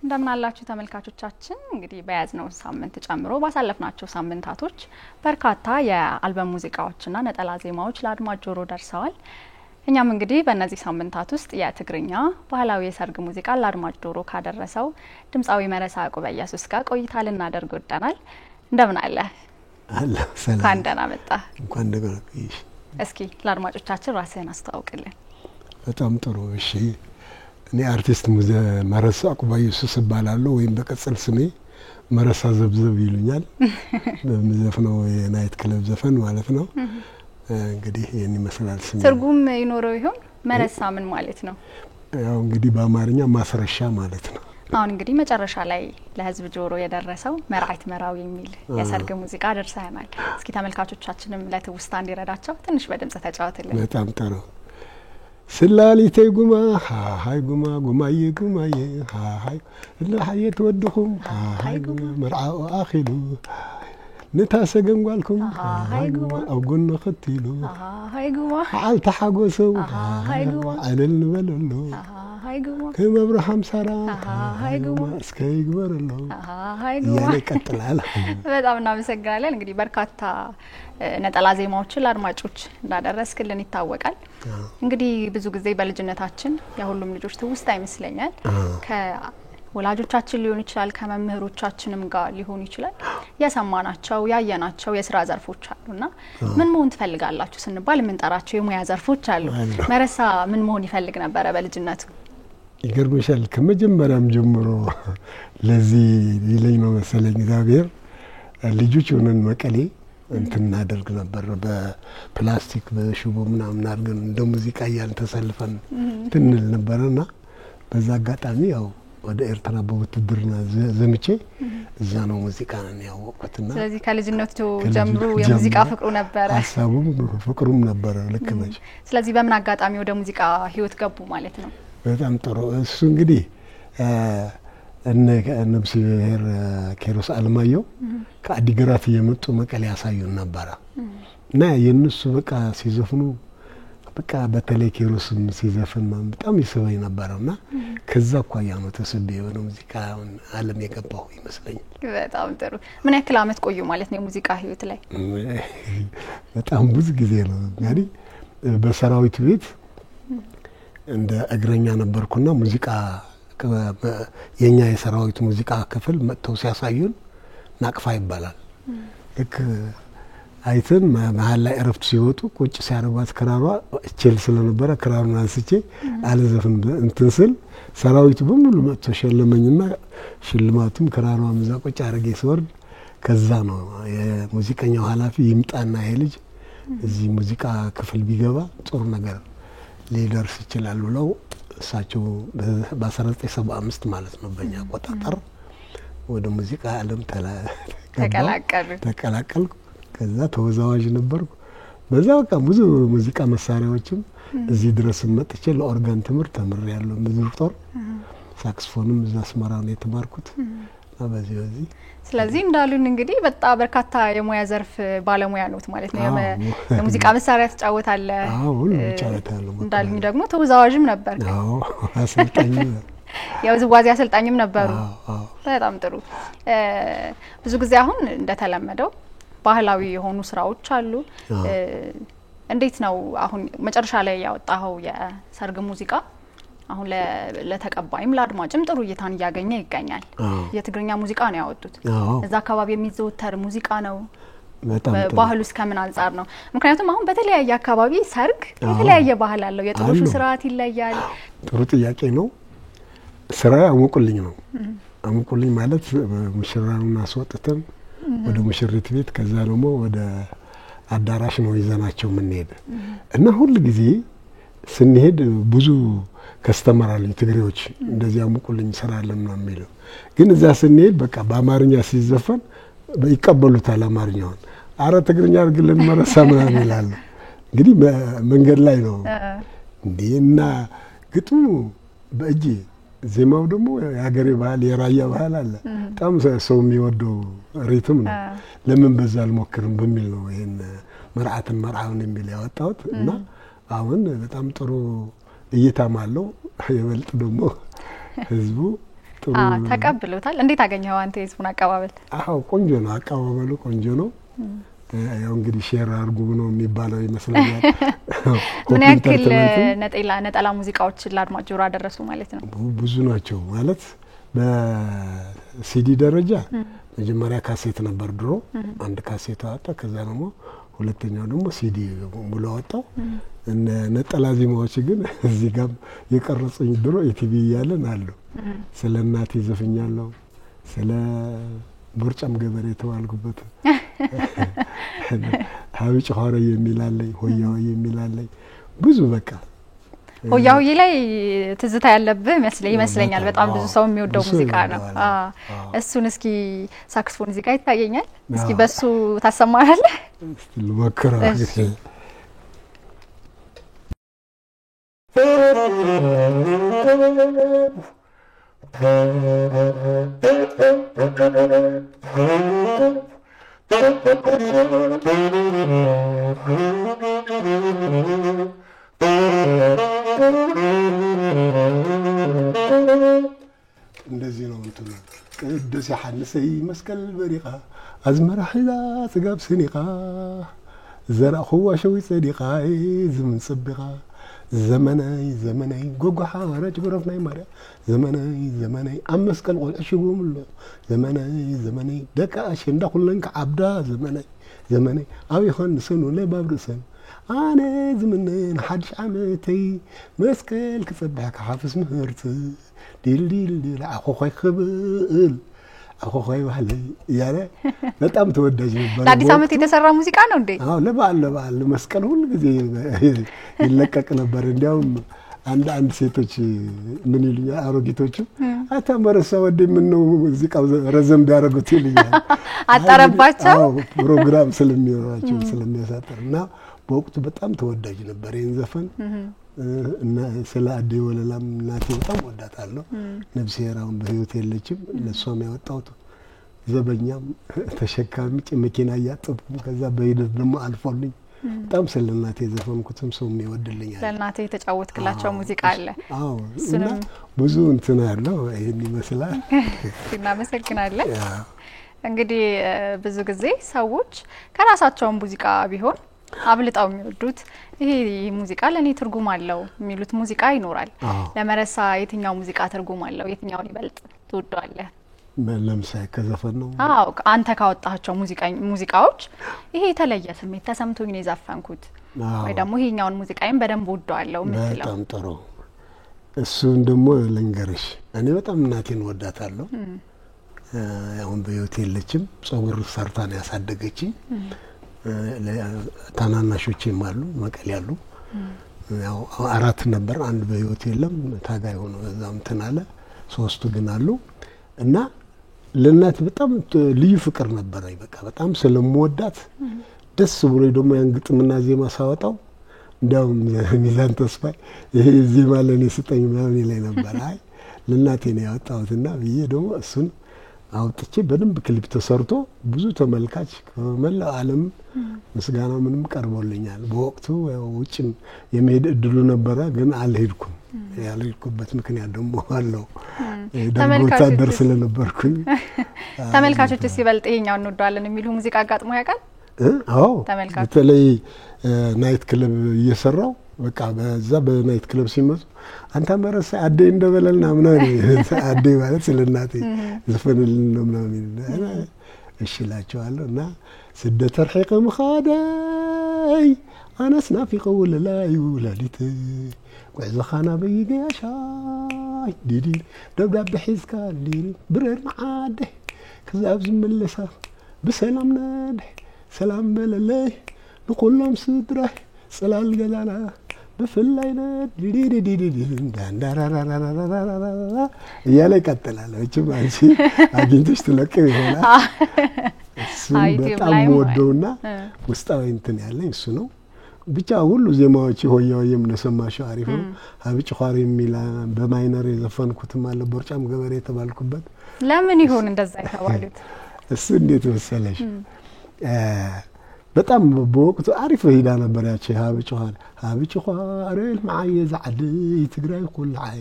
እንደምን አላችሁ ተመልካቾቻችን እንግዲህ በያዝነው ሳምንት ጨምሮ ባሳለፍናቸው ሳምንታቶች በርካታ የአልበም ሙዚቃዎችና ነጠላ ዜማዎች ለአድማጭ ጆሮ ደርሰዋል። እኛም እንግዲህ በእነዚህ ሳምንታት ውስጥ የትግርኛ ባህላዊ የሰርግ ሙዚቃ ለአድማጭ ጆሮ ካደረሰው ድምጻዊ መረሳ ያዕቆብ ኢየሱስ ጋር ቆይታ ልናደርግ ወደናል። እንደምን አለ? አለ ሰላም። እንኳን ደህና መጣ። እንኳን ደህና ቆይሽ። እስኪ ለአድማጮቻችን ራስህን አስተዋውቅልን። በጣም ጥሩ። እሺ እኔ አርቲስት መረሳ ያዕቆብ ኢየሱስ እባላለሁ ወይም በቅጽል ስሜ መረሳ ዘብዘብ ይሉኛል። በመዘፍነው የናይት ክለብ ዘፈን ማለት ነው። እንግዲህ የኔ መስላል ስሜ ትርጉም ይኖረው ይሆን? መረሳ ምን ማለት ነው? ያው እንግዲህ በአማርኛ ማስረሻ ማለት ነው። አሁን እንግዲህ መጨረሻ ላይ ለህዝብ ጆሮ የደረሰው መርዓት መራዊ የሚል የሰርግ ሙዚቃ ደርሰናል። እስኪ ተመልካቾቻችንም ለትውስታ እንዲረዳቸው ትንሽ በድምጽ ተጫወትልን። በጣም ጥሩ። ስላሊቴ ጉማ ሃይ ጉማ ጉማዬ ጉማዬ ሃይ ለሃየ ተወድኹም ሃይ ጉማ መርዓው አኺሉ ንታሰገንጓልኩም ሃይ ጉማ አውጎን ኸትሉ ሃይ ጉማ ዓልታ ሓጎሰው ሃይ ጉማ ዓለል ንበለሎ ሃይ ጉማ ከመብርሃም ሰራ ሃይ ጉማ እስከ ይግበረሎ ሃይ ጉማ ይቀጥላል። በጣም እናመሰግናለን። እንግዲህ በርካታ ነጠላ ዜማዎችን ለአድማጮች እንዳደረስክልን ይታወቃል። እንግዲህ ብዙ ጊዜ በልጅነታችን የሁሉም ልጆች ትውስታ ይመስለኛል ከወላጆቻችን ሊሆን ይችላል ከመምህሮቻችንም ጋር ሊሆን ይችላል የሰማናቸው ያየናቸው የስራ ዘርፎች አሉና ምን መሆን ትፈልጋላችሁ ስንባል የምንጠራቸው የሙያ ዘርፎች አሉ። መረሳ ምን መሆን ይፈልግ ነበር በልጅነቱ? ይገርምሻል ከመጀመሪያም ጀምሮ ለዚህ ሊለኝ ነው መሰለኝ እግዚአብሔር ልጆች ሆነን መቀሌ እንትን እናደርግ ነበር በፕላስቲክ በሽቦ ምናምን አድርገን እንደ ሙዚቃ እያልን ተሰልፈን ትንል ነበርና በዛ አጋጣሚ ያው ወደ ኤርትራ በውትድርና ዘምቼ እዛ ነው ሙዚቃን ያወቅኩትና ስለዚህ ከልጅነቱ ጀምሮ የሙዚቃ ፍቅሩ ነበር፣ ሀሳቡም ፍቅሩም ነበር። ልክ ነሽ። ስለዚህ በምን አጋጣሚ ወደ ሙዚቃ ህይወት ገቡ ማለት ነው? በጣም ጥሩ። እሱ እንግዲህ ነብስ ብሔር ኬሮስ አለማየሁ ከአዲግራት እየመጡ መቀሌ ያሳዩን ነበር እና የነሱ በቃ ሲዘፍኑ በቃ በተለይ ኬሮስም ሲዘፍን በጣም ይስበኝ ነበርና ከዛ አኳያ ነው ተስቤ ወደ ሙዚቃ ዓለም የገባው ይመስለኛል። በጣም ጥሩ። ምን ያክል አመት ቆዩ ማለት ነው የሙዚቃ ህይወት ላይ? በጣም ብዙ ጊዜ ነው። እንግዲህ በሰራዊት ቤት እንደ እግረኛ ነበርኩና ሙዚቃ የኛ የሰራዊት ሙዚቃ ክፍል መጥተው ሲያሳዩን ናቅፋ ይባላል። ልክ አይተን መሀል ላይ እረፍት ሲወጡ ቁጭ ሲያደርጓት ክራሯ እችል ስለነበረ ክራሩን አንስቼ አለዘፍን እንትን ስል ሰራዊቱ በሙሉ መጥቶ ሸለመኝና ሽልማቱም ክራሯን እዛ ቁጭ አድርጌ ስወርድ ከዛ ነው የሙዚቀኛው ኃላፊ ይምጣና ይሄ ልጅ እዚህ ሙዚቃ ክፍል ቢገባ ጥሩ ነገር ሊደርስ ይችላል ብለው እሳቸው በ1975 ማለት ነው በእኛ አቆጣጠር ወደ ሙዚቃ ዓለም ተቀላቀልኩ። ከዛ ተወዛዋዥ ነበርኩ። በዛ በቃ ብዙ ሙዚቃ መሳሪያዎችም እዚህ ድረስ መጥቼ ለኦርጋን ትምህርት ተምሬያለሁ። ምድር ጦር ሳክስፎንም እዛ አስመራ ነው የተማርኩት። በዚህ ስለዚህ እንዳሉን እንግዲህ በጣም በርካታ የሙያ ዘርፍ ባለሙያ ነው ማለት ነው። የሙዚቃ መሳሪያ ተጫወታለህ? አዎ ሁሉ ተጫወታለሁ። እንዳሉኝ ደግሞ ተወዛዋዥም ነበር? አዎ አሰልጣኝ ያው ዝዋዜ አሰልጣኝም ነበሩ? በጣም ጥሩ። ብዙ ጊዜ አሁን እንደተለመደው ባህላዊ የሆኑ ስራዎች አሉ። እንዴት ነው አሁን መጨረሻ ላይ ያወጣው የሰርግ ሙዚቃ አሁን ለተቀባይም ለአድማጭም ጥሩ እይታን እያገኘ ይገኛል? የትግርኛ ሙዚቃ ነው ያወጡት። እዛ አካባቢ የሚዘወተር ሙዚቃ ነው። ባህሉስ ከምን አንፃር ነው? ምክንያቱም አሁን በተለያየ አካባቢ ሰርግ የተለያየ ባህል አለው። የጥሎሹ ስርዓት ይለያል። ጥሩ ጥያቄ ነው። ስራ አሙቁልኝ ነው። አሙቁልኝ ማለት ሙሽራውን አስወጥተን ወደ ሙሽሪት ቤት ከዛ ደግሞ ወደ አዳራሽ ነው ይዘናቸው የምንሄድ እና ሁሉ ጊዜ ስንሄድ ብዙ ከስተመራል ትግሬዎች እንደዚህ አሙቁልኝ ስራ አለን ነው የሚለው። ግን እዛ ስንሄድ በቃ በአማርኛ ሲዘፈን ይቀበሉታል አማርኛውን። አረ ትግርኛ አድርግልን መረሳ ምናምን ይላሉ። እንግዲህ መንገድ ላይ ነው እንዴና ግጥሙ በእጄ ዜማው ደግሞ የሀገሬ ባህል የራያ ባህል አለ። በጣም ሰው የሚወደው ሪትም ነው። ለምን በዛ አልሞክርም በሚል ነው ይሄን መርዓትን መርዓውን የሚል ያወጣሁት እና አሁን በጣም ጥሩ እይታም አለው። የበልጥ ደግሞ ህዝቡ ተቀብሎታል እንዴት አገኘው አንተ የህዝቡን አቀባበል አዎ ቆንጆ ነው አቀባበሉ ቆንጆ ነው ያው እንግዲህ ሼር አርጉ ነው የሚባለው ይመስለኛል ምን ያክል ነጠላ ሙዚቃዎች ለአድማጭ ጆሮ አደረሱ ማለት ነው ብዙ ናቸው ማለት በሲዲ ደረጃ መጀመሪያ ካሴት ነበር ድሮ አንድ ካሴት አወጣ ከዛ ደግሞ ሁለተኛው ደግሞ ሲዲ ሙሉ አወጣው ነጠላ ዜማዎች ግን እዚህ ጋር የቀረጹኝ ድሮ ኢቲቪ ያለን አሉ ስለ እናቴ ዘፈኛለሁ ስለ ቦርጫም ገበሬ ተዋልኩበት ሀብጭ ሆረ የሚላለኝ ሆያው የሚላለኝ ብዙ በቃ ሆያው ላይ ትዝታ ያለብህ ይመስለኛል በጣም ብዙ ሰው የሚወደው ሙዚቃ ነው እሱን እስኪ ሳክስፎን እዚህ ጋር ይታየኛል እስኪ በሱ ታሰማናለህ እስቲ ልሞክረው እንደዚህ ነው እንትኑ ቅዱስ ዮሐንስይ መስቀል በሪቃ አዝመራ ሒዛ ጽጋብ ስኒቃ ዘራእ ኹዋሸዊ ጸዲቃ ዝምን ጽቢቃ ዘመናይ ጎጓ ሓረጭ ግረፍናይ ማርያ ዘመናይ ኣብ መስቀል ቆልዕሽጉምሎ ዘመናይ ደቃ ኣሸንዳ ኩለን ከዓብዳ ዘመናይ ኣብ ይኾን ስኑ ለባብ ርእሰን ኣነ ዝምንን ሓድሽ ዓመተይ መስቀል ክጸብሕ ክሓፍስ ምህርቲ ዲል ኣኾኾይ ክብል አኮኮይ ባህል ያለ በጣም ተወዳጅ ነበር ለአዲስ ዓመት የተሰራ ሙዚቃ ነው እንዴ አዎ ለበዓል መስቀል ሁሉ ጊዜ ይለቀቅ ነበር እንዲያውም አንድ ሴቶች ምን ይሉኛል አሮጊቶቹ አታመረሳ ወደ ምን ነው ሙዚቃው ረዘም ቢያረጉት ይልኛል አጣረባቸው ፕሮግራም ስለሚወራቸው ስለሚያሳጥርና በወቅቱ በጣም ተወዳጅ ነበር ይሄን ዘፈን እና ስለ አዴ ወለላም እናቴ በጣም ወዳታለሁ ነፍሴ ራውን በህይወት የለችም ለሷም ያወጣውት ዘበኛም ተሸካሚ መኪና ያጠብኩ ከዛ በሂደት ደግሞ አልፎልኝ በጣም ስለ እናቴ ዘፈንኩትም ሰው የሚወድልኛል ለእናቴ የተጫወትክላቸው ሙዚቃ አለ አዎ እና ብዙ እንትና ያለው ይሄን ይመስላል እናመሰግናለን እንግዲህ ብዙ ጊዜ ሰዎች ከራሳቸው ሙዚቃ ቢሆን አብልጣው የሚወዱት ይሄ ሙዚቃ ለኔ ትርጉም አለው የሚሉት ሙዚቃ ይኖራል ለመረሳ የትኛው ሙዚቃ ትርጉም አለው የትኛውን ይበልጥ ትወደዋለህ ለምሳሌ ከዘፈን ነው አዎ አንተ ካወጣቸው ሙዚቃዎች ይሄ የተለየ ስሜት ተሰምቶኝ ነው የዘፈንኩት ወይ ደግሞ ይሄኛውን ሙዚቃዬን በደንብ ወደዋለሁ ምትለው በጣም ጥሩ እሱን ደግሞ ልንገርሽ እኔ በጣም እናቴን ወዳታለሁ አሁን በህይወት የለችም ጾምር ሰርታ ነው ያሳደገችኝ ታናናሾቼም አሉ መቀሌ ያሉ ያው አራት ነበር አንድ በህይወት የለም ታጋይ ሆኖ እዛም ተናለ ሶስቱ ግን አሉ እና ለናት በጣም ልዩ ፍቅር ነበረኝ በቃ በጣም ስለምወዳት ደስ ብሎ ደግሞ ያን ግጥምና ዜማ ሳወጣው እንዳው ሚዛን ተስፋይ ይሄ ዜማ ለኔ ስጠኝ ምናምን ይለኝ ነበር አይ ለናቴ ነው ያወጣሁትና ብዬ ደግሞ እሱን አውጥቼ በደንብ ክሊፕ ተሰርቶ ብዙ ተመልካች ከመላው ዓለም ምስጋና ምንም ቀርቦልኛል በወቅቱ ውጭም የመሄድ እድሉ ነበረ ግን አልሄድኩም ያልሄድኩበት ምክንያት ደግሞ አለው ተመልካቾች ደርስ ስለነበርኩኝ ተመልካቾች ሲበልጥ ይሄኛው እንወዳለን የሚሉ ሙዚቃ አጋጥሞ ያውቃል አዎ በተለይ ናይት ክለብ እየሰራው በቃ በዛ በናይት ክለብ ሲመጡ አንተ መረሳ አዴ እንደበለልና ምናምን አዴ ማለት ስለናቴ ዘፈንልን ነው ምናምን እሽላቸዋለሁ እና ስደት ተርሒቅ መኻደይ አናስ ናፊቀ ወለላይ ወላዲት ወዕዘኻና በይገሻይ ዲዲ ደብዳቤ ሒዝካ ዲዲ ብረር ማዓደ ከዛብ ዝመለሳ በሰላም ናድሕ ሰላም በለለይ ንኩሎም ስድራይ ጽላል ገዛና በፍላይና ዲዲዲዲዲ ዳንዳራራራራራራ እያለ ይቀጥላል እቺም አንቺ አግኝተሽ ትለቀው ይሆናል እሱ በጣም ወደውና ውስጣዊ እንትን ያለኝ እሱ ነው ብቻ ሁሉ ዜማዎች ሆያውም ነሰማሽው አሪፍ ነው ሀብጭ ኻሪ ሚላ በማይነር የዘፈንኩትም አለ ቦርጫም ገበሬ ተባልኩበት ለምን ይሆን እንደዛ ይተዋሉት እሱ እንዴት መሰለሽ በጣም በወቅቱ አሪፍ ሄዳ ነበር ያቺ ሀብጭ ኻሪ ማየ ዛዕድ ትግራይ ኩልዓይ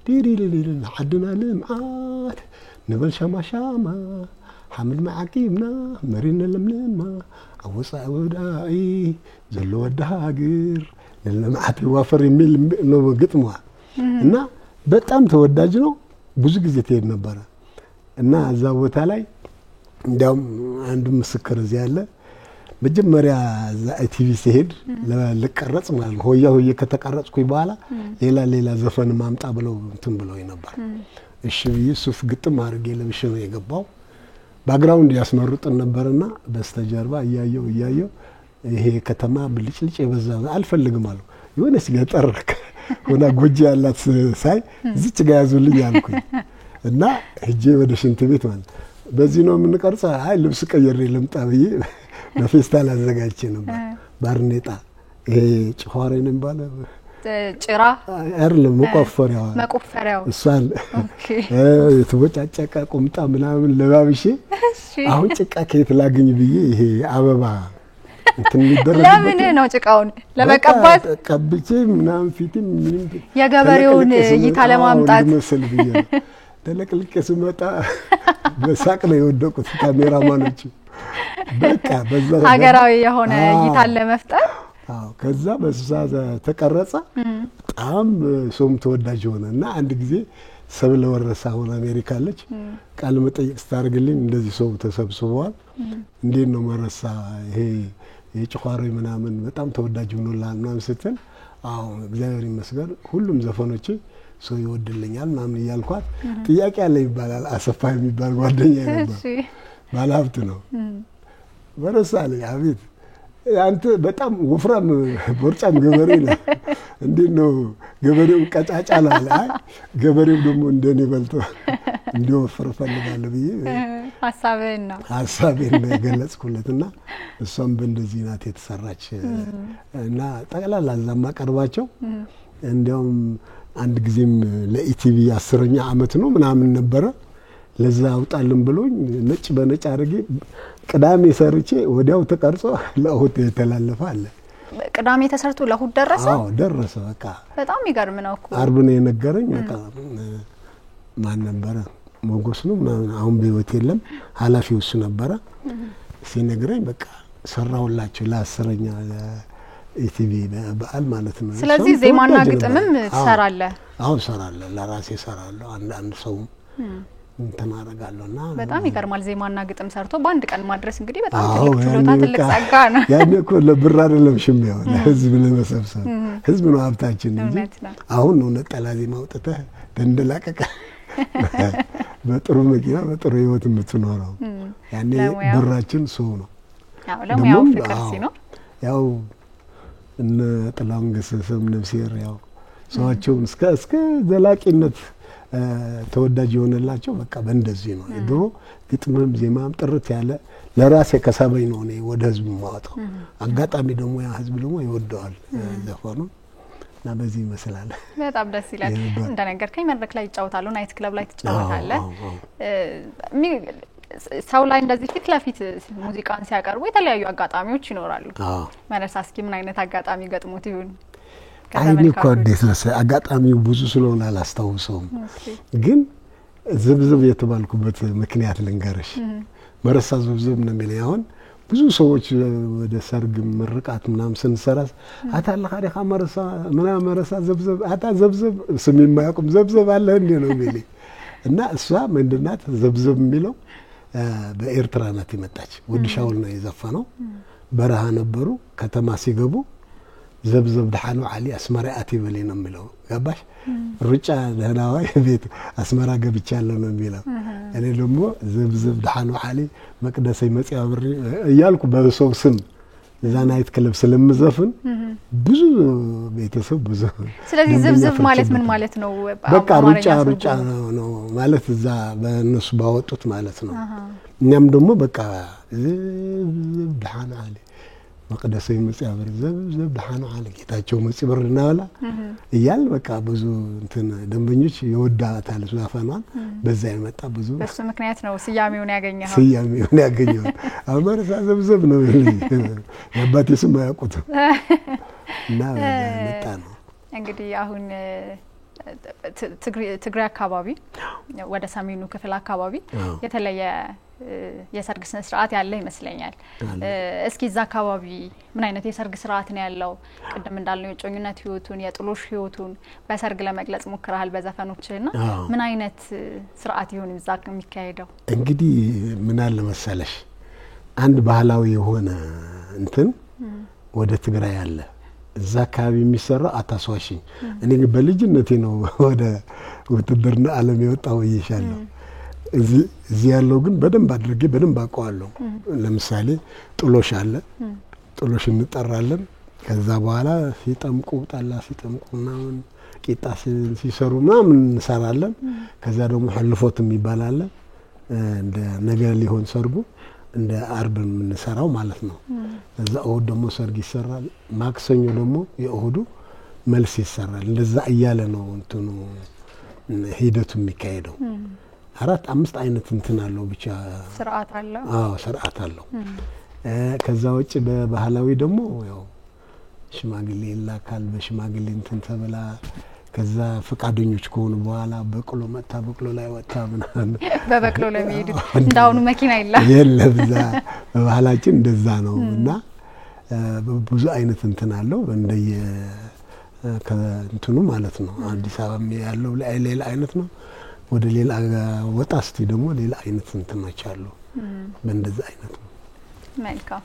ديري لي حدنا لمعات نبل شما شما حمل معكيبنا مرينا لملما عوصا وداعي زلو ودهاجر للمعات الوافر يميل نو قطموا እና በጣም ተወዳጅ ነው ብዙ ጊዜ ተሄድ ነበር እና እዛ ቦታ ላይ እንደውም አንዱ ምስክር እዚህ ያለ መጀመሪያ እዛ ኢቲቪ ሲሄድ ለቀረጽ ማለት ነው ሆያ ሆየ ከተቀረጽኩኝ በኋላ ሌላ ዘፈን ማምጣ ብለው እንትን ብለው ነበር እሺ ሱፍ ግጥም አድርጌ ለብሼ ነው የገባው ባክግራውንድ ያስመርጥን ነበርና በስተጀርባ እያየው ይሄ ከተማ ብልጭልጭ የበዛ አልፈልግም አለው የሆነስ ገጠር ሆና ጎጂ ያላት ሳይ እዚች ጋር ያዙልኝ አልኩኝ እና ሄጄ ወደ ሽንት ቤት ማለት በዚህ ነው የምንቀርጻ አይ ልብስ ቀይሬ ልምጣ ብዬ ለፌስታል አዘጋጅቼ ነበር ባርኔጣ ይሄ ጭኋሬ ነው የሚባለው ጭራ አይደለም መቆፈሪያው እሷን ኦኬ የተቦጫጨቀ ቁምጣ ምናምን ለባብሼ አሁን ጭቃ ከየት ላግኝ ብዬ ይሄ አበባ እንትን ይደረግ ለምን ነው ጭቃውን ለመቀባት ቀብቼ ምናምን ፊትም ምንም የገበሬውን እይታ ለማምጣት መስል ብዬ ተለቅልቄ ስመጣ በሳቅ ነው የወደቁት ካሜራማኖቹ በቃ በዛ ሀገራዊ የሆነ እይታ ለመፍጠር ከዛ በዛ ተቀረጸ በጣም ሶም ተወዳጅ ሆነና አንድ ጊዜ ሰብለ ወረሳ ሆነ አሜሪካ አለች ቃል መጠይቅ ስታርግልኝ እንደዚህ ሰው ተሰብስበዋል እንዴት ነው መረሳ ይሄ የጭኋሬ ምናምን በጣም ተወዳጅ ሆኖላል ምናምን ስትል አዎ እግዚአብሔር ይመስገን ሁሉም ዘፈኖቼ ሰው ይወድልኛል ምናምን ይያልኳት ጥያቄ አለ ይባላል አሰፋ የሚባል ጓደኛ ነበር ባለሀብት ነው ወረሳ ላይ አቤት አንተ በጣም ወፍራም ቦርጫም ገበሬ ነህ እንዴት ነው ገበሬው ቀጫጫ ነው አለ አይ ገበሬው ደግሞ እንደኔ በልቶ እንዲወፍር ፈልጋለሁ ብዬ ሐሳቤን ነው የገለጽኩለትና እሷም በእንደዚህ ናት የተሰራች እና ጠቅላላ ዛማ ቀርባቸው እንዲያውም አንድ ጊዜም ለኢቲቪ 10ኛ አመት ነው ምናምን ነበረ ለዛ አውጣልን ብሎኝ ነጭ በነጭ አድርጌ ቅዳሜ ሰርቼ ወዲያው ተቀርጾ ለእሁድ የተላለፈ አለ ቅዳሜ ተሰርቶ ለእሁድ ደረሰ አዎ ደረሰ በቃ በጣም ይገርም ነው እኮ አርብ ነው የነገረኝ በቃ ማን ነበረ ሞጎስ ነው አሁን በህይወት የለም ኃላፊው እሱ ነበረ ሲነግረኝ በቃ ሰራውላችሁ ለ10ኛ ኢቲቪ በዓል ማለት ነው ስለዚህ ዜማና ግጥምም ትሰራለህ አዎ ሰራለሁ ለራሴ ሰራለሁ አንድ ሰው ተማረጋለውና በጣም ይገርማል ዜማና ግጥም ሰርቶ በአንድ ቀን ማድረስ እንግዲህ በጣም ትልቅ ችሎታ ትልቅ ጸጋ ነው ያኔ እኮ ለብር አይደለም ሽሚያው ለህዝብ ለመሰብሰብ ህዝብ ነው ሀብታችን እንጂ አሁን ነው ነጠላ ዜማ አውጥተህ ተንደላቀቀ በጥሩ መኪና በጥሩ ህይወት የምትኖረው ያኔ ብራችን ሰው ነው ያው ለሙያው ፍቅር ሲኖር ያው እነ ጥላውን ገሰሰም ነፍሴር ያው ሰዋቸው እስከ ዘላቂነት ተወዳጅ የሆነላቸው በቃ በእንደዚህ ነው ድሮ ግጥምም ዜማም ጥርት ያለ ለራሴ ከሳበኝ ነው እኔ ወደ ህዝብ ማወጣው አጋጣሚ ደግሞ ያ ህዝብ ደግሞ ይወደዋል ዘፈኑ እና በዚህ ይመስላል በጣም ደስ ይላል እንደነገርከኝ መድረክ ላይ ይጫወታሉ ናይት ክለብ ላይ ትጫወታለህ ሰው ላይ እንደዚህ ፊት ለፊት ሙዚቃን ሲያቀርቡ የተለያዩ አጋጣሚዎች ይኖራሉ መረሳ እስኪ ምን አይነት አጋጣሚ ገጥሞት ይሁን አይኔ እኮ እንዴት ነው አጋጣሚው ብዙ ስለሆነ አላስታውሰውም ግን ዝብዝብ የተባልኩበት ምክንያት ልንገርሽ መረሳ ዝብዝብ ነው የሚለው አሁን ብዙ ሰዎች ወደ ሰርግ ምርቃት ምናምን ስንሰራስ አታላ ኻሪኻ መረሳ ዝብዝብ አታ ዝብዝብ ስም የማያውቁም ዝብዝብ አለ እንዴ ነው የሚለው እና እሷ ምንድናት ዝብዝብ የሚለው በኤርትራ ናት የመጣች ወድሻውል ነው የዘፈነው በረሃ ነበሩ ከተማ ሲገቡ ዘብዘብ ደሃኑ አሊ አስመራአቲ በለኝ ነው የሚለው ገባሽ ሩጫ ደህናዋይ ቤት አስመራ ገብቻለሁ ነው የሚለው እኔ ደግሞ ዘብዘብ ደሃኑ አሊ መቅደሰይ መጽያ ብሪ እያልኩ በሰው ስም እዛ ናይት ክለብ ስለምዘፍን ብዙ ቤተሰብ ብዙ ስለዚህ ዘብዘብ ማለት ምን ማለት ነው በቃ ሩጫ ነው ማለት እዛ በእነሱ ባወጡት ማለት ነው እኛም ደግሞ በቃ ዘብዘብ ደሃኑ አሊ መቅደሰይ መጽያ ብሪ ዘብዘብ ደሃኑ አሊ ጌታቸው መጽያ ብሪና ወላ እያል በቃ ብዙ እንትን ደንበኞች ይወዳታል ዘፈኗን በዛ ይመጣ ብዙ በሱ ምክንያት ነው ስያሜውን ያገኘው አመረሳ ዘብዘብ ነው ያባቴ ስም ያውቁት እና መጣ ነው እንግዲህ አሁን ትግራይ አካባቢ ወደ ሰሜኑ ክፍል አካባቢ የተለየ የሰርግ ስነ ስርዓት ያለ ይመስለኛል እስኪ እዛ አካባቢ ምን አይነት የሰርግ ስርዓት ነው ያለው ቀደም እንዳልነው የጮኝነት ህይወቱን የጥሎሽ ህይወቱን በሰርግ ለመግለጽ ሞክራል በዘፈኖችና ምን አይነት ስርዓት ይሁን እዛ የሚካሄደው እንግዲህ ምን አለ መሰለሽ አንድ ባህላዊ የሆነ እንትን ወደ ትግራይ ያለ እዛ አካባቢ የሚሰራ አታስዋሽኝ እኔ በልጅነቴ ነው ወደ ውትድርና ዓለም የወጣው ይሻለው እዚህ ያለው ግን በደንብ አድርጌ በደንብ አውቀዋለሁ ለምሳሌ ጥሎሽ አለ ጥሎሽ እንጠራለን ከዛ በኋላ ሲጠምቁ ጣላ ሲጠምቁና ቂጣ ሲሰሩ ምናምን እንሰራለን ከዛ ደግሞ ህልፎት የሚባል አለ እንደ ነገ ሊሆን ሰርጉ እንደ አርብ የምንሰራው ማለት ነው እዛ እሁድ ደግሞ ሰርግ ይሰራል ማክሰኞ ደግሞ የእሁዱ መልስ ይሰራል እንደዛ እያለ ነው እንትኑ ሂደቱ የሚካሄደው 4-5 አይነት እንትን አለው ብቻ ስርዓት አለው ስርዓት አለው ከዛ ውጪ በባህላዊ ደግሞ ያው ሽማግሌ ላካል በሽማግሌ እንትን ተበላ ከዛ ፈቃደኞች ከሆኑ በኋላ በቅሎ መጣ በቅሎ ላይ ወጣ ምናምን በበቅሎ ለሚሄዱ እንዳውኑ መኪና የለም ዛ በባህላችን እንደዛ ነው እና ብዙ አይነት እንትን አለው እንደየ ከእንትኑ ማለት ነው አዲስ አበባ ያለው ሌላ አይነት ነው ወደ ሌላ ወጣስቲ ደግሞ ሌላ አይነት እንትኖች አሉ በእንደዛ አይነት ነው መልካም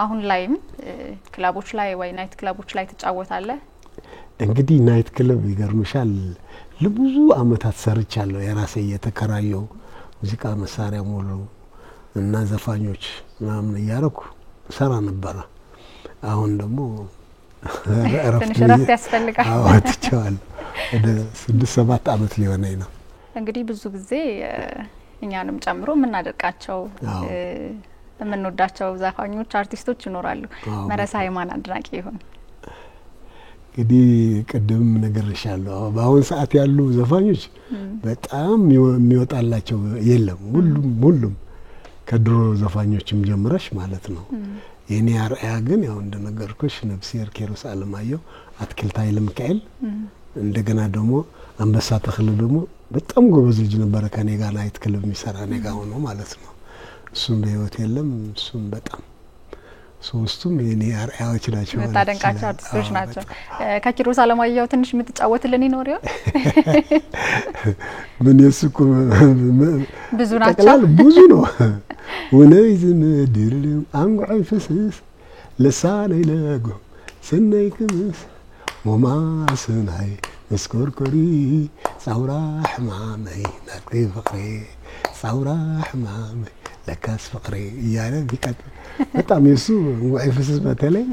አሁን ላይም ክለቦች ላይ ወይ ናይት ክለቦች ላይ ተጫወታለህ እንግዲህ ናይት ክለብ ይገርምሻል ለብዙ አመታት ሰርቻለሁ የራሴ የተከራየው ሙዚቃ መሳሪያ ሙሉ እና ዘፋኞች ምናምን ያረኩ ሰራ ነበር አሁን ደግሞ ረፍት ያስፈልጋል አውጥቻለሁ ወደ 6-7 አመት ሊሆነኝ ነው እንግዲህ ብዙ ጊዜ እኛንም ጨምሮ ምናደርቃቸው የምንወዳቸው ዘፋኞች አርቲስቶች ይኖራሉ መረሳ የማን አድናቂ ይሆን እንግዲህ ቀደም ነገርሻለሁ በአሁን ሰዓት ያሉ ዘፋኞች በጣም የሚወጣላቸው የለም ሁሉም ከድሮ ዘፋኞችም ጀምረሽ ማለት ነው የኔ አርአያ ግን ያው እንደነገርኩሽ ነብሲር ኬሮስ አለማየሁ አትክልት ኃይለ ሚካኤል እንደገና ደግሞ አንበሳ ተክለ ደግሞ በጣም ጎበዝ ልጅ ነበር ከኔ ጋር ናይት ክለብ የሚሰራ እኔ ጋር ሆኖ ማለት ነው እሱም በህይወት የለም እሱም በጣም ሶስቱም የኔ አርአያዎች ናቸው ታደንቃቸው አርቲስቶች ናቸው ከኪሮስ አለማየሁ ትንሽ የምትጫወትልን ይኖር ይሆን ምን የስኩ ብዙ ናቸው ብዙ ነው ወነይዝም ድርልም አንጓይ ፍስስ ለሳኔ ለጎ ስነይ ክምስ ወማስናይ መስኮርኮሪ ጻውራ ሕማመይ ናቅሪ ፍቅሪ ጻውራ ሕማመይ ለካስ ፍቅሪ እያለ ቢቀጥ በጣም የሱ አንጓይ ፍስስ በተለይ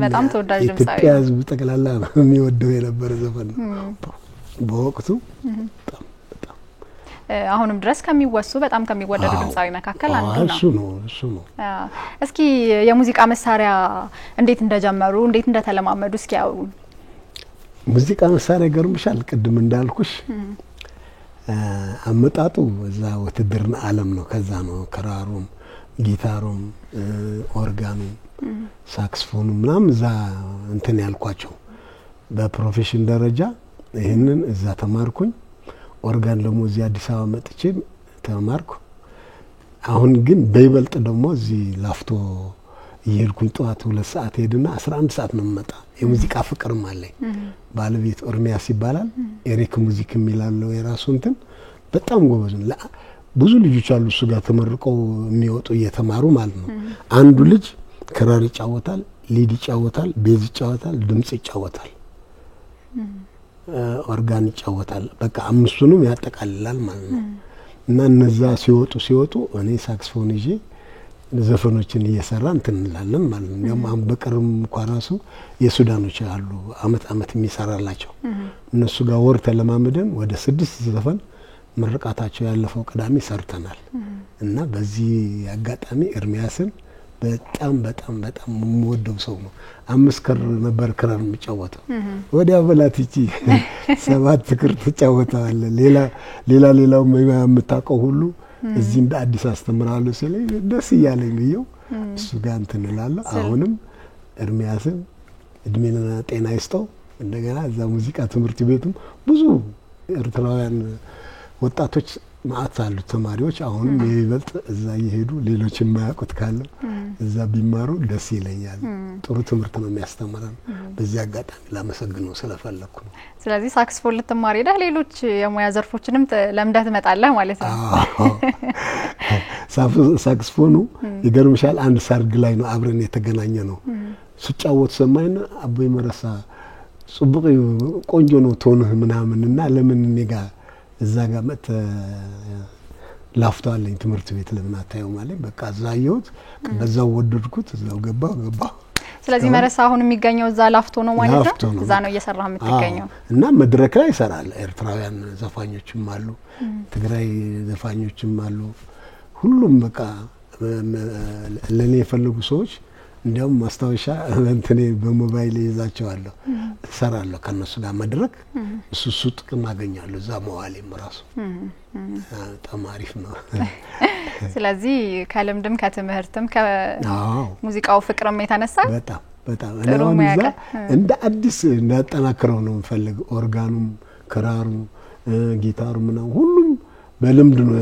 በጣም ተወዳጅ ድምጻዊ ኢትዮጵያ ህዝብ ጠቅላላ የሚወደው የነበረ ዘፈን በወቅቱ በጣም አሁንም ድረስ ከሚወሱ በጣም ከሚወደዱ ድምጻዊ መካከል አንዱ ነው እሱ ነው እስኪ የሙዚቃ መሳሪያ እንዴት እንደጀመሩ እንዴት እንደተለማመዱ እስኪ ያው ሙዚቃ መሳሪያ ገርምሻል ቅድም እንዳልኩሽ አመጣጡ እዛ ውትድርና ዓለም ነው ከዛ ነው ክራሩም ጊታሩም ኦርጋኑ ሳክስፎኑ ምናምን እዛ እንትን ያልኳቸው በፕሮፌሽን ደረጃ ይሄንን እዛ ተማርኩኝ ኦርጋን ደግሞ እዚህ አዲስ አበባ መጥቼ ተማርኩ አሁን ግን በይበልጥ ደግሞ እዚህ ላፍቶ ይሄድኩኝ ጧት 2 ሰዓት ሄድና 11 ሰዓት ነው መጣ የሙዚቃ ፍቅርም አለኝ ባለቤት ኦርሚያስ ይባላል ኤሪክ ሙዚክ የሚላለው የራሱ እንትን በጣም ጎበዝ ነው ብዙ ልጆች አሉ እሱ ጋር ተመርቀው የሚወጡ እየተማሩ ማለት ነው አንዱ ልጅ ክራር ይጫወታል ሊድ ይጫወታል ቤዝ ይጫወታል ድምጽ ይጫወታል ኦርጋን ይጫወታል በቃ አምስቱንም ያጠቃልላል ማለት ነው እና እነዛ ሲወጡ እኔ ሳክስፎን ይዤ ዘፈኖችን እየሰራን እንላለን ማለት ነው ያም በቀርም ኳራሱ የሱዳኖች አሉ አመት የሚሰራላቸው እነሱ ጋር ወር ተለማመደን ወደ 6 ዘፈን ምርቃታቸው ያለፈው ቅዳሜ ሰርተናል እና በዚህ አጋጣሚ ኤርሚያስን በጣም ወደው ሰው ነው 5 ክር ነበር ክራር የሚጫወተው ወዲያ በላትቺ 7 ክር ተጫወታለ ሌላው የምታውቀው ሁሉ እዚህ እንደ አዲስ አስተምራለሁ ስለይ ደስ ይያለኝ ነው እሱ ጋር እንተንላለ አሁንም ኤርሚያስን እድሜና ጤና ይስጠው እንደገና እዛ ሙዚቃ ትምህርት ቤቱም ብዙ ኤርትራውያን ወጣቶች ማአት አሉ ተማሪዎች አሁንም ይበልጥ እዛ ይሄዱ ሌሎች የማያውቁት ካለ እዛ ቢማሩ ደስ ይለኛል ጥሩ ትምህርት ነው የሚያስተምረን በዚህ አጋጣሚ ላመሰግነው ስለፈለኩ ነው ስለዚህ ሳክስፎን ልትማር ሄደህ ሌሎች የሙያ ዘርፎችንም ለምደህ ትመጣለህ ማለት ነው ሳክስፎኑ ይገርምሻል አንድ ሰርግ ላይ ነው አብረን የተገናኘ ነው ሲጫወት ሰማይና አቦይ መረሳ ጽቡቅ ቆንጆ ነው ቶንህ ምናምንና ለምን እኔጋ እዛ ጋር መተ ላፍቷልኝ ትምህርት ቤት ለምን አታየው ማለት በቃ ዛየውት በዛው ወደድኩት እዛው ገባው ስለዚህ መረሳ አሁን የሚገኘው እዛ ላፍቶ ነው ማለት ነው እዛ ነው እየሰራህ የምትገኘው እና መድረክ ላይ ይሰራል ኤርትራውያን ዘፋኞችም አሉ ትግራይ ዘፋኞችም አሉ ሁሉም በቃ ለኔ የፈለጉ ሰዎች እንዲያውም ማስታወሻ እንተኔ በሞባይል ይዛቸዋለሁ ሰራለሁ ከነሱ ጋር መድረክ እሱ ጥቅም አገኛለሁ እዛ መዋሌም ራሱ ተማሪፍ ነው ስለዚህ ከልምድም ከትምህርትም ከሙዚቃው ፍቅርም የተነሳ በጣም እኔ እንደ አዲስ እንዳጠናክረው ነው የምፈልግ ኦርጋኑም ክራሩ ጊታሩ ምናምን ሁሉም በልምድ ነው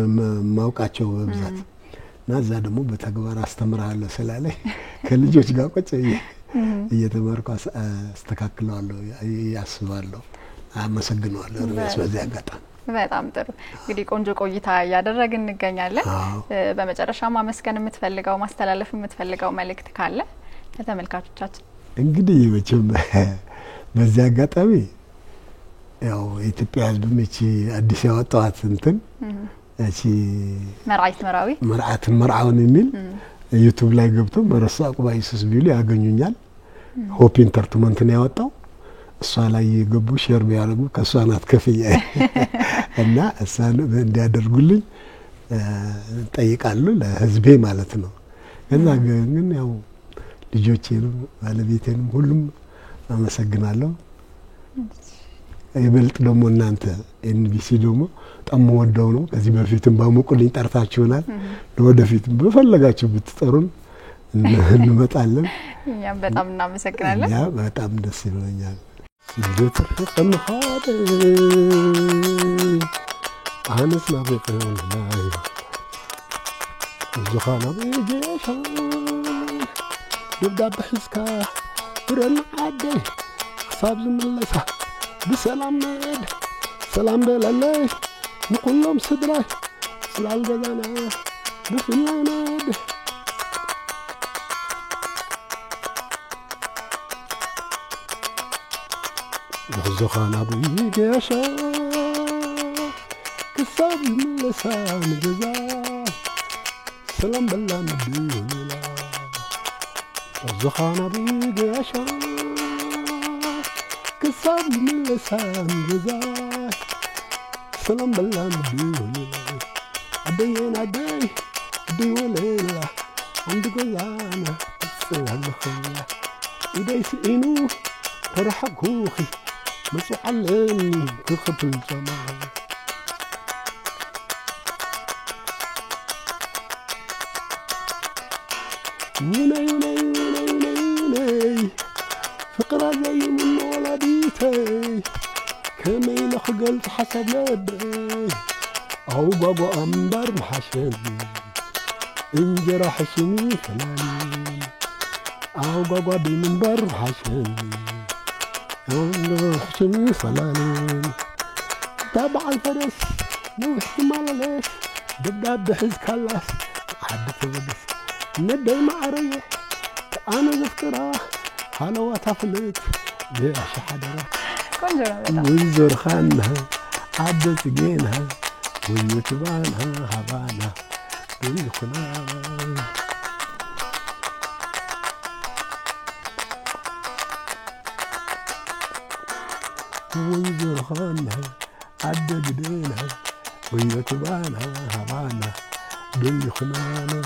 ማውቃቸው በብዛት ናዛ ደግሞ በተግባር አስተምራለሁ ስላለኝ ከልጆች ጋር ቁጭ እየተማርኩ አስተካክላለሁ ያስባለሁ አመሰግናለሁ በዚህ አጋጣሚ በጣም ጥሩ እንግዲህ ቆንጆ ቆይታ ያደረግን እንገኛለን በመጨረሻ ማመስገን የምትፈልገው ማስተላለፍ የምትፈልገው መልእክት ካለ ለተመልካቾቻችን እንግዲህ መቼም በዚህ አጋጣሚ ያው ኢትዮጵያ ህዝብ መቼ አዲስ ያወጣዋት እንትን እቺ መርዓት መርዓውን የሚል ዩቲዩብ ላይ ገብቶ መረሳ ቁባይስስ ቢሉ ያገኙኛል ሆፕ ኢንተርቴይንመንት ነው ያወጣው እሷ ላይ የገቡ ሼር ቢያደርጉ ከሷናት ከፍያ እና እሳን እንዲያደርጉልኝ ጠይቃለሁ ለህዝቤ ማለት ነው እና ግን ያው ልጆቼንም ባለቤቴንም ሁሉም አመሰግናለሁ ይበልጥ ደግሞ እናንተ ኤንቢሲ ደግሞ በጣም ወደው ነው ከዚህ በፊትም ባሙቁልኝ ጠርታችሁናል ለወደፊትም በፈለጋችሁ ብትጠሩን እንመጣለን እኛም በጣም እናመሰግናለን ያ በጣም ደስ ይለኛል ሲዶትር ተምሃደ አንስ ማበቀው ላይ ዝኻና በጀሻ دبدب حسكا ورن عدي حساب زملسا بسلام ناد سلام بلالي نقولهم صدراي سلال بدانا بفلا ناد زخانا بيجاشا كساب زملسا نجزا سلام بلا نبيولا زخانا بيجاشا كساب من لسان جزاي سلام بالله نبيولي عديين عدي وليلة عند قلانا السلام خلا إيدي سئنو فرحك خوخي مسح عليني كخط الجمال يوني فقرة زي من ولديتي كما يلخ قلت حسب لبي أو بابا أنبر محشني انجرح شمي فلاني أو بابا بمنبر محشني انجرح شمي فلاني تابع الفرس مو احتمال ليش دبداب بحز كلاس حدث ودس ندي مع ريح أنا ذكرها حلوة تفلت ليش حدرة ويزور خانها عدت جينها ويتبانها هبانا بالخنانة ويزور خانها عدت جينها ويتبانها هبانا بالخنانة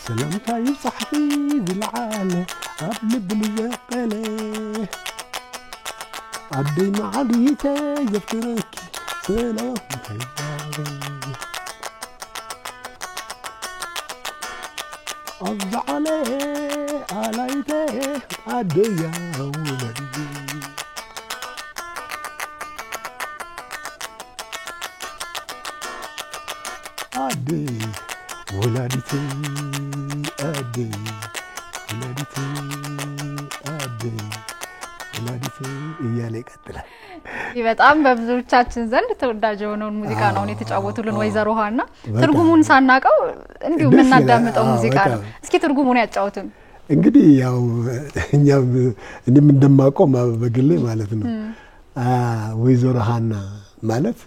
سلامتا يصحي بالعالة قبل بلياقلة عدي معاليتا يفترك سلامتا يباري أفزعلي عليتي عديا ولدي عدي ولدتي عدي ولدتي عدي ولدتي እያለ ይቀጥላል በጣም በብዙዎቻችን ዘንድ ተወዳጅ የሆነውን ሙዚቃ ነው የተጫወቱልን ወይዘሮ ሀና ትርጉሙን ሳናቀው እንዲሁ ምናዳምጠው ሙዚቃ ነው እስኪ ትርጉሙን ያጫውቱን እንግዲህ ያው እኛም እንደማቆም በግሌ ማለት ነው ወይዘሮ ሀና ማለት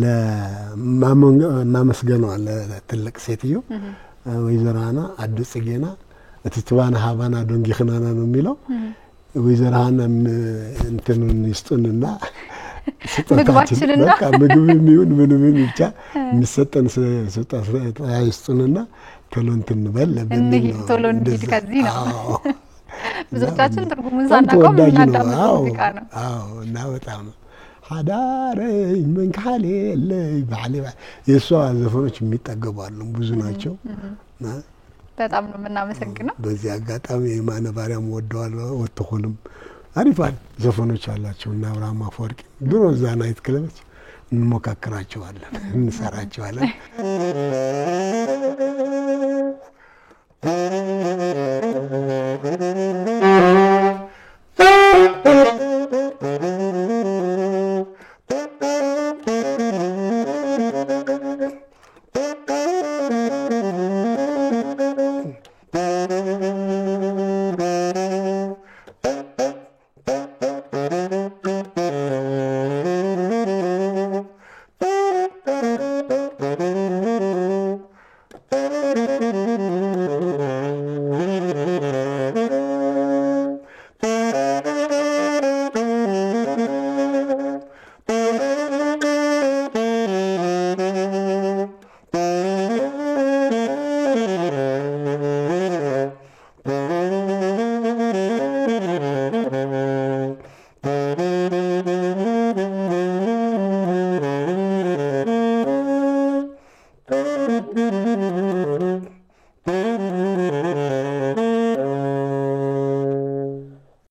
ለማመስገነው ለትልቅ ሴትዮ ወይዘሮ ሀና አዱ ጽጌና እትትባና ሀባና ዶንጊkhናና ነው የሚለው ወይዘሮ ሀና እንትኑን ይስጡንና ምግባችንና በቃ ምግብ የሚሆን ምንም ብቻ የሚሰጠን ስጣት ይስጡንና ቶሎንትን በል እንዴ ቶሎን ከዚህ ነው ብዙዎቻችን ትርጉሙን ሳናቀው ምናዳምጠው ሙዚቃ ነው አዎ እና በጣም حداري من خالي اللي بعلي يسوع ዘፈኖች የሚጠገቡ አሉ ብዙ ናቸው በጣም ነው ምናመሰግነው በዚህ አጋጣሚ የማነ ባሪያም ወደዋል ወጥቶልም አሪፍ ዘፈኖች አላቸው እና አብርሃም አፈወርቂ ድሮ እዛ ናይት ክለቦች እንሞካከራቸዋለን እንሰራቸዋለን